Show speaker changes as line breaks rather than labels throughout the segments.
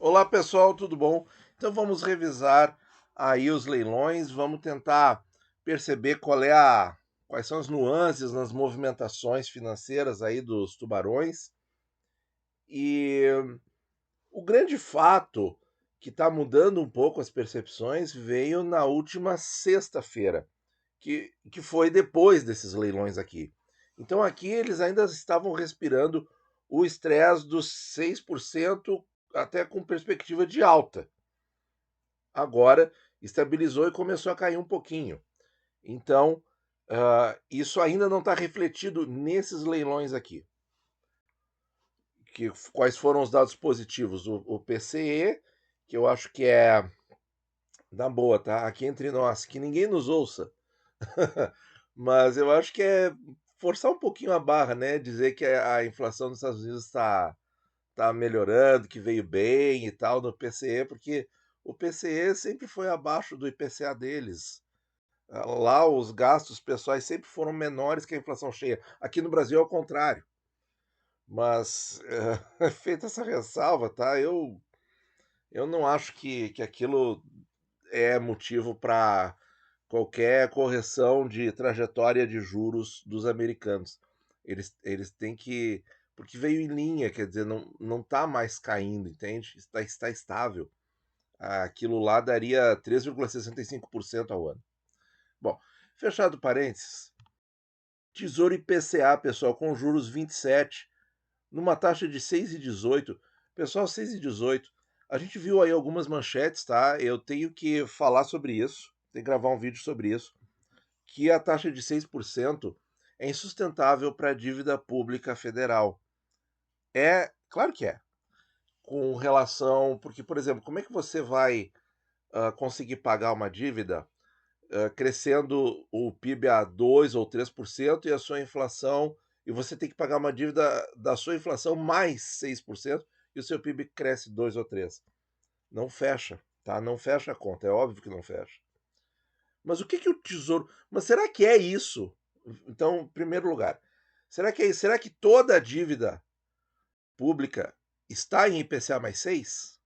Olá pessoal, tudo bom? Então vamos revisar aí os leilões, vamos tentar perceber quais são as nuances nas movimentações financeiras aí dos tubarões. E o grande fato que está mudando um pouco as percepções veio na última sexta-feira, que foi depois desses leilões aqui. Então aqui eles ainda estavam respirando o estresse dos 6%, até com perspectiva de alta. Agora estabilizou e começou a cair um pouquinho. Então, isso ainda não está refletido nesses leilões aqui. Quais foram os dados positivos? O PCE, que eu acho que é da boa, tá? Aqui entre nós, que ninguém nos ouça. Mas eu acho que é forçar um pouquinho a barra, né? Dizer que a inflação nos Estados Unidos está melhorando, que veio bem e tal no PCE, porque o PCE sempre foi abaixo do IPCA deles. Lá os gastos pessoais sempre foram menores que a inflação cheia. Aqui no Brasil é o contrário. Mas, feita essa ressalva, tá? Eu não acho que aquilo é motivo para qualquer correção de trajetória de juros dos americanos. Eles têm que. Porque veio em linha, quer dizer, não está mais caindo, entende? Está estável. Aquilo lá daria 3,65% ao ano. Bom, fechado parênteses, Tesouro IPCA, pessoal, com juros 27, numa taxa de 6,18. Pessoal, 6,18. A gente viu aí algumas manchetes, tá? Eu tenho que falar sobre isso, tenho que gravar um vídeo sobre isso, que a taxa de 6% é insustentável para a dívida pública federal. É, claro que é. Com relação, porque, por exemplo, como é que você vai conseguir pagar uma dívida crescendo o PIB a 2 ou 3% e a sua inflação, e você tem que pagar uma dívida da sua inflação mais 6% e o seu PIB cresce 2 ou 3%? Não fecha, tá? Não fecha a conta, é óbvio que não fecha. Mas o que o Tesouro. Mas será que é isso? Então, em primeiro lugar, será que é isso? Será que toda a dívida pública está em IPCA mais 6?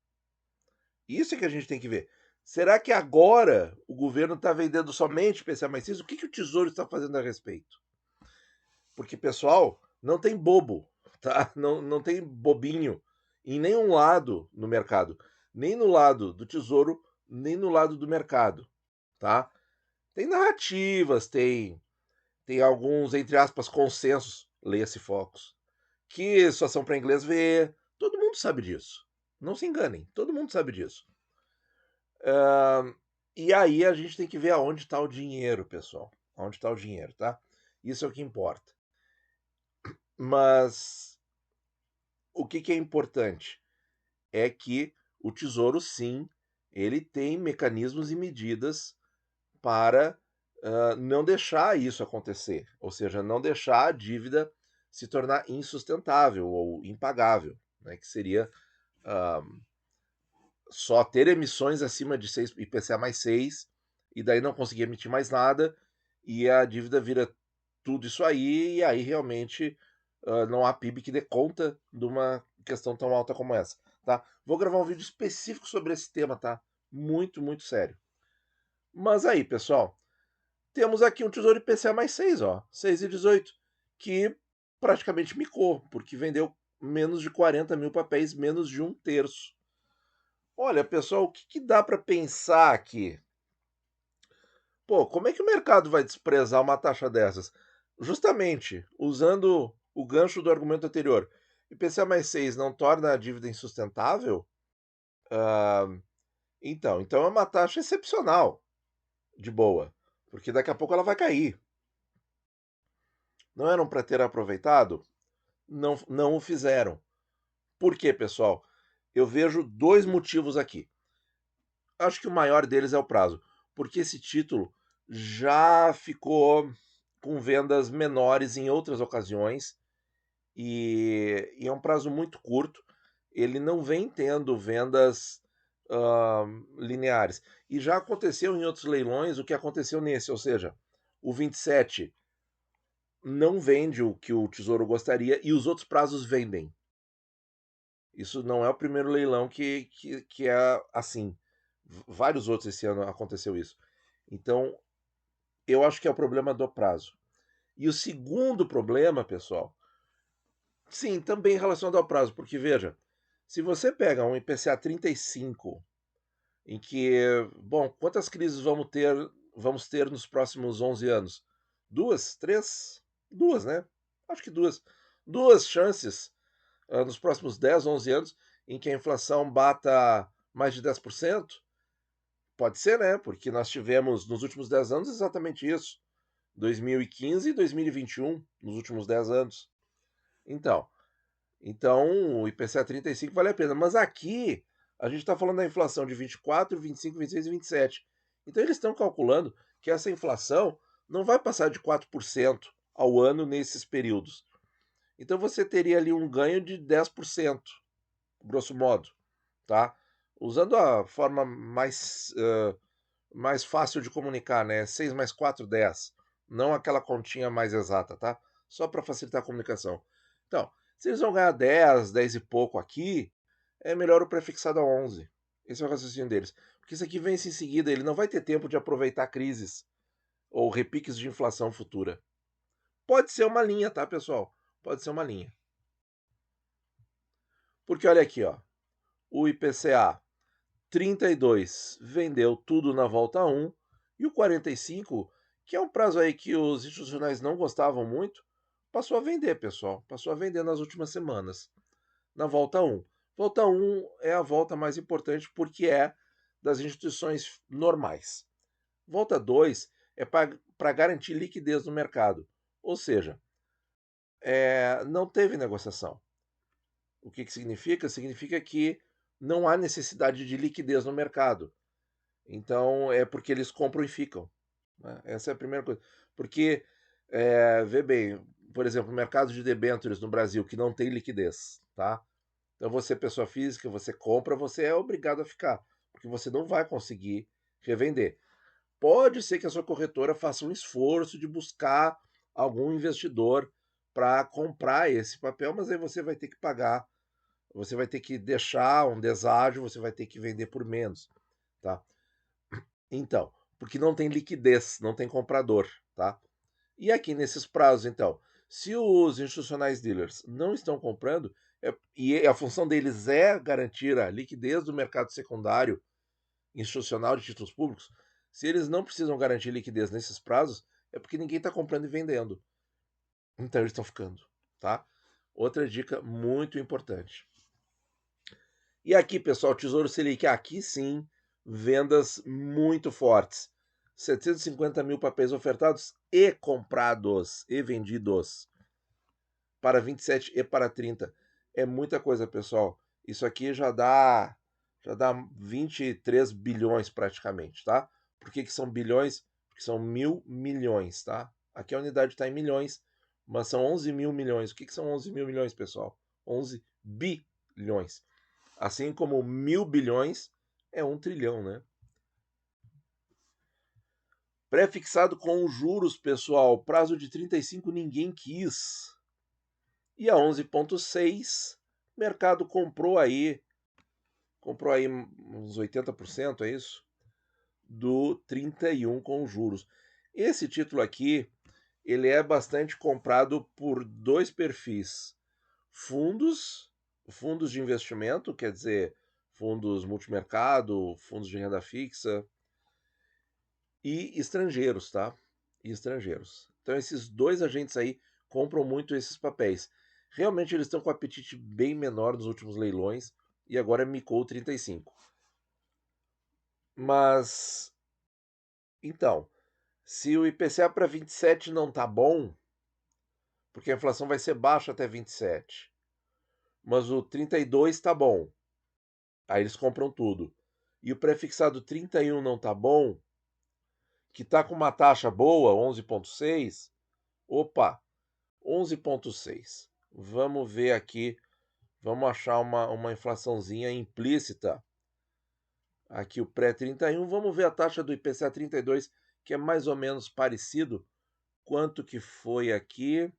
Isso é que a gente tem que ver. Será que agora o governo está vendendo somente IPCA mais 6? O que o Tesouro está fazendo a respeito? Porque, pessoal, não tem bobo, tá? Não tem bobinho em nenhum lado no mercado. Nem no lado do Tesouro, nem no lado do mercado, tá? Tem narrativas, tem alguns, entre aspas, consensos, leia-se Focus, que só são para inglês ver. Todo mundo sabe disso. Não se enganem, todo mundo sabe disso. E aí a gente tem que ver aonde está o dinheiro, pessoal. Onde está o dinheiro, tá? Isso é o que importa. Mas o que é importante é que o Tesouro, sim, ele tem mecanismos e medidas para não deixar isso acontecer, ou seja, não deixar a dívida se tornar insustentável ou impagável, né, que seria uh, só ter emissões acima de 6 IPCA mais 6 e daí não conseguir emitir mais nada e a dívida vira tudo isso aí e aí realmente não há PIB que dê conta de uma questão tão alta como essa, tá? Vou gravar um vídeo específico sobre esse tema, tá? Muito, muito sério. Mas aí, pessoal, temos aqui um Tesouro IPCA mais 6, ó, 6,18, que praticamente micou, porque vendeu menos de 40 mil papéis, menos de um terço. Olha, pessoal, o que dá para pensar aqui? Pô, como é que o mercado vai desprezar uma taxa dessas? Justamente, usando o gancho do argumento anterior, IPCA mais 6 não torna a dívida insustentável? Ah, então é uma taxa excepcional, de boa, porque daqui a pouco ela vai cair. Não eram para ter aproveitado? Não o fizeram. Por quê, pessoal? Eu vejo dois motivos aqui. Acho que o maior deles é o prazo, porque esse título já ficou com vendas menores em outras ocasiões e é um prazo muito curto. Ele não vem tendo vendas lineares. E já aconteceu em outros leilões o que aconteceu nesse, ou seja, o 27 não vende o que o Tesouro gostaria e os outros prazos vendem. Isso não é o primeiro leilão que é assim. Vários outros esse ano aconteceu isso. Então, eu acho que é o problema do prazo. E o segundo problema, pessoal, sim, também relacionado ao prazo, porque veja, se você pega um IPCA 35, em que, bom, quantas crises vamos ter nos próximos 11 anos? Duas? Três? Duas, né? Acho que duas. Duas chances nos próximos 10, 11 anos em que a inflação bata mais de 10%. Pode ser, né? Porque nós tivemos nos últimos 10 anos exatamente isso. 2015 e 2021, nos últimos 10 anos. Então, então o IPCA 35 vale a pena. Mas aqui a gente está falando da inflação de 24, 25, 26 e 27. Então eles estão calculando que essa inflação não vai passar de 4% ao ano nesses períodos. Então você teria ali um ganho de 10%, grosso modo, tá? Usando a forma mais fácil de comunicar, né? 6 mais 4, 10. Não aquela continha mais exata, tá? Só para facilitar a comunicação. Então, se eles vão ganhar 10, 10 e pouco aqui, é melhor o prefixado a 11. Esse é o raciocínio deles. Porque isso aqui vence em seguida, ele não vai ter tempo de aproveitar crises ou repiques de inflação futura. Pode ser uma linha, tá, pessoal? Pode ser uma linha. Porque olha aqui, ó. O IPCA 32 vendeu tudo na volta 1 e o 45, que é um prazo aí que os institucionais não gostavam muito, passou a vender, pessoal. Passou a vender nas últimas semanas, na volta 1. Volta 1 é a volta mais importante porque é das instituições normais. Volta 2 é para garantir liquidez no mercado. Ou seja, não teve negociação. O que significa? Significa que não há necessidade de liquidez no mercado. Então é porque eles compram e ficam. Né? Essa é a primeira coisa. Porque, vê bem, por exemplo, o mercado de debêntures no Brasil que não tem liquidez, tá? Então você, pessoa física, você compra, você é obrigado a ficar, porque você não vai conseguir revender. Pode ser que a sua corretora faça um esforço de buscar algum investidor para comprar esse papel, mas aí você vai ter que pagar, você vai ter que deixar um deságio, você vai ter que vender por menos, tá? Então, porque não tem liquidez, não tem comprador, tá? E aqui nesses prazos, então, se os institucionais dealers não estão comprando, e a função deles é garantir a liquidez do mercado secundário institucional de títulos públicos, se eles não precisam garantir liquidez nesses prazos, é porque ninguém está comprando e vendendo. Então eles estão ficando, tá? Outra dica muito importante. E aqui, pessoal, Tesouro Selic, aqui sim, vendas muito fortes. 750 mil papéis ofertados e comprados e vendidos para 27 e para 30. É muita coisa, pessoal. Isso aqui já dá 23 bilhões praticamente, tá? Por que são bilhões? Porque são 1.000 milhões, tá? Aqui a unidade está em milhões, mas são 11 mil milhões. O que são 11 mil milhões, pessoal? 11 bilhões. Assim como 1.000 bilhões é 1 trilhão, né? Prefixado com os juros, pessoal, prazo de 35 ninguém quis. E a 11,6, mercado comprou aí uns 80%, é isso? Do 31 com juros. Esse título aqui, ele é bastante comprado por dois perfis. Fundos de investimento, quer dizer, fundos multimercado, fundos de renda fixa, e estrangeiros, tá? E estrangeiros. Então esses dois agentes aí compram muito esses papéis. Realmente eles estão com um apetite bem menor nos últimos leilões e agora micou 35. Mas então, se o IPCA para 27 não tá bom, porque a inflação vai ser baixa até 27, mas o 32 tá bom. Aí eles compram tudo. E o prefixado 31 não tá bom, que tá com uma taxa boa, 11,6. Opa, 11,6. Vamos ver aqui. Vamos achar uma inflaçãozinha implícita. Aqui o pré-31. Vamos ver a taxa do IPCA 32, que é mais ou menos parecido. Quanto que foi aqui?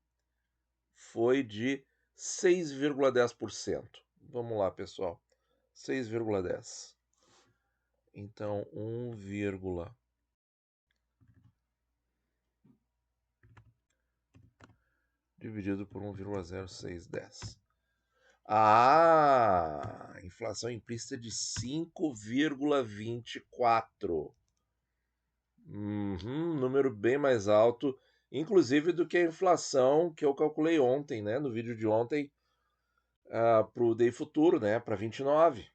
Foi de 6,10%. Vamos lá, pessoal. 6,10. Então, 1, dividido por 1,0610. Ah, inflação implícita de 5,24. Número bem mais alto, inclusive do que a inflação que eu calculei ontem, né, no vídeo de ontem, para o DI futuro, né, para 29,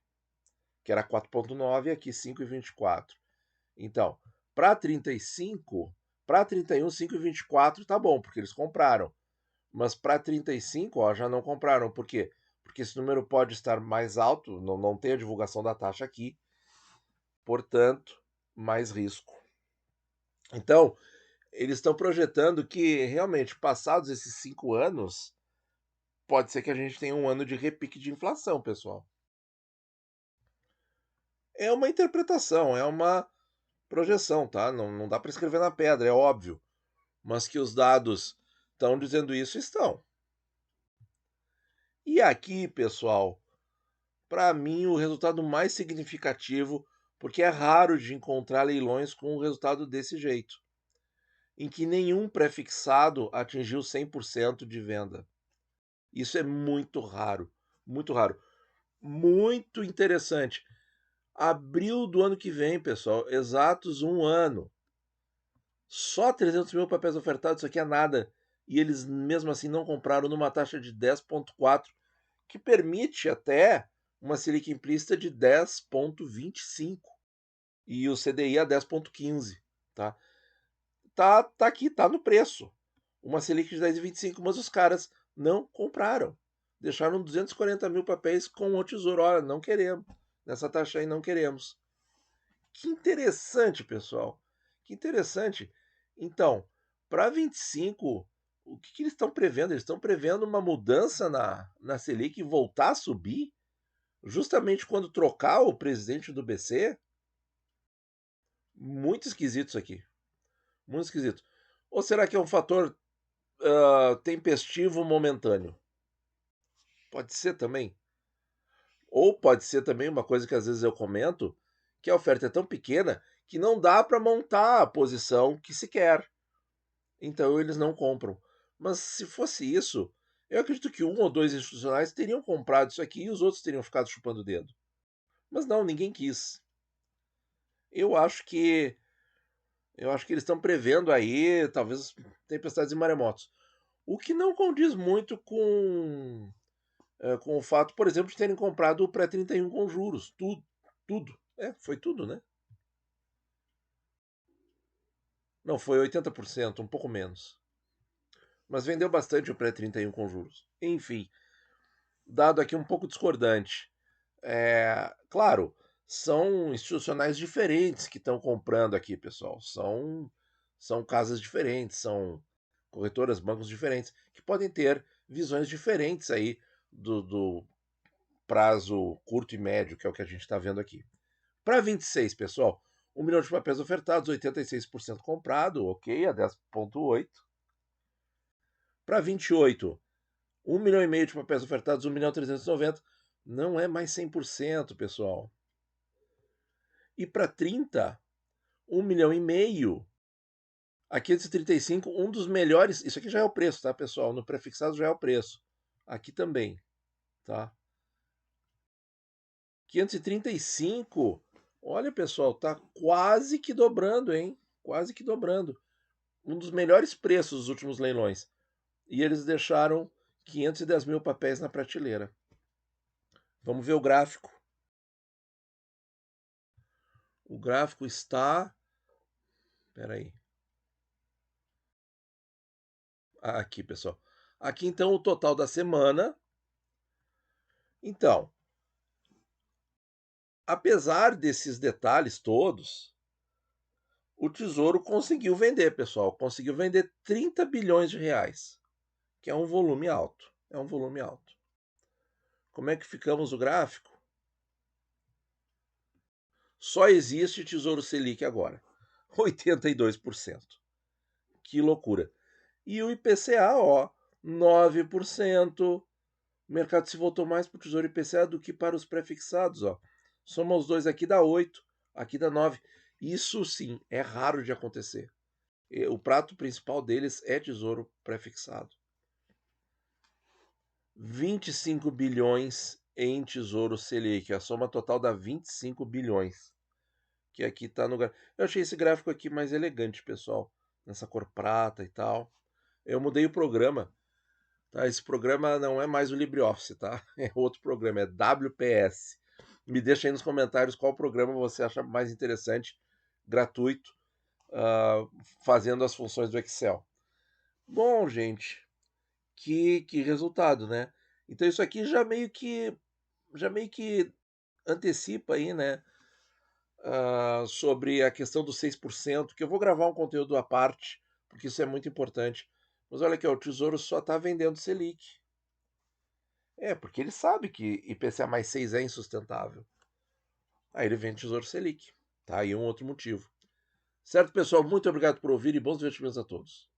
que era 4,9 e aqui 5,24. Então, para 35, para 31, 5,24 tá bom, porque eles compraram. Mas para 35, ó, já não compraram. Por quê? Porque esse número pode estar mais alto, não tem a divulgação da taxa aqui, portanto, mais risco. Então, eles estão projetando que realmente, passados esses 5 anos, pode ser que a gente tenha um ano de repique de inflação, pessoal. É uma interpretação, é uma projeção, tá? Não dá para escrever na pedra, é óbvio. Mas que os dados estão dizendo isso, estão. E aqui, pessoal, para mim o resultado mais significativo, porque é raro de encontrar leilões com um resultado desse jeito, em que nenhum prefixado atingiu 100% de venda. Isso é muito raro, muito raro. Muito interessante. Abril do ano que vem, pessoal, exatos um ano. Só 300 mil papéis ofertados, isso aqui é nada. E eles mesmo assim não compraram numa taxa de 10,4, que permite até uma Selic implícita de 10,25 e o CDI a 10,15, tá? Tá aqui, tá no preço. Uma Selic de 10,25, mas os caras não compraram. Deixaram 240 mil papéis com o Tesouro. Olha, não queremos. Nessa taxa aí não queremos. Que interessante, pessoal. Que interessante. Então, para 25, o que eles estão prevendo? Eles estão prevendo uma mudança na Selic e voltar a subir? Justamente quando trocar o presidente do BC? Muito esquisito isso aqui. Muito esquisito. Ou será que é um fator tempestivo momentâneo? Pode ser também. Ou pode ser também uma coisa que às vezes eu comento, que a oferta é tão pequena que não dá para montar a posição que se quer. Então eles não compram. Mas se fosse isso, eu acredito que um ou dois institucionais teriam comprado isso aqui e os outros teriam ficado chupando o dedo. Mas não, ninguém quis. Eu acho que eles estão prevendo aí, talvez, tempestades e maremotos. O que não condiz muito com o fato, por exemplo, de terem comprado o pré-31 com juros. Tudo, tudo. Foi tudo, né? Não, foi 80%, um pouco menos. Mas vendeu bastante o pré-31 com juros. Enfim, dado aqui um pouco discordante. Claro, são institucionais diferentes que estão comprando aqui, pessoal. São casas diferentes, são corretoras, bancos diferentes, que podem ter visões diferentes aí do prazo curto e médio, que é o que a gente está vendo aqui. Para 26, pessoal, 1 milhão de papéis ofertados, 86% comprado, ok, a 10,8. Para 28, 1 milhão e meio de papéis ofertados, 1 milhão 390, não é mais 100%, pessoal. E para 30, 1 milhão e meio. A 535, um dos melhores. Isso aqui já é o preço, tá, pessoal? No prefixado já é o preço. Aqui também, tá? 535. Olha, pessoal, tá quase que dobrando, hein? Quase que dobrando. Um dos melhores preços dos últimos leilões. E eles deixaram 510 mil papéis na prateleira. Vamos ver o gráfico. O gráfico está. Espera aí. Aqui, pessoal. Aqui então o total da semana. Então, apesar desses detalhes todos, o Tesouro conseguiu vender, pessoal. Conseguiu vender 30 bilhões de reais, que é um volume alto. É um volume alto. Como é que ficamos o gráfico? Só existe Tesouro Selic agora. 82%. Que loucura. E o IPCA, ó, 9%. O mercado se voltou mais para o Tesouro IPCA do que para os prefixados, ó. Soma os dois aqui dá 8, aqui dá 9. Isso sim é raro de acontecer. O prato principal deles é Tesouro prefixado. 25 bilhões em Tesouro Selic. A soma total dá 25 bilhões. Que aqui está no. Eu achei esse gráfico aqui mais elegante, pessoal. Nessa cor prata e tal. Eu mudei o programa. Tá? Esse programa não é mais o LibreOffice, tá? É outro programa, é WPS. Me deixa aí nos comentários qual programa você acha mais interessante, gratuito, fazendo as funções do Excel. Bom, gente, que resultado, né? Então isso aqui já meio que antecipa aí, né? Sobre a questão dos 6%, que eu vou gravar um conteúdo à parte, porque isso é muito importante. Mas olha aqui, ó, o Tesouro só está vendendo Selic. Porque ele sabe que IPCA mais 6 é insustentável. Aí ele vende Tesouro Selic. Tá aí um outro motivo. Certo, pessoal? Muito obrigado por ouvir e bons investimentos a todos.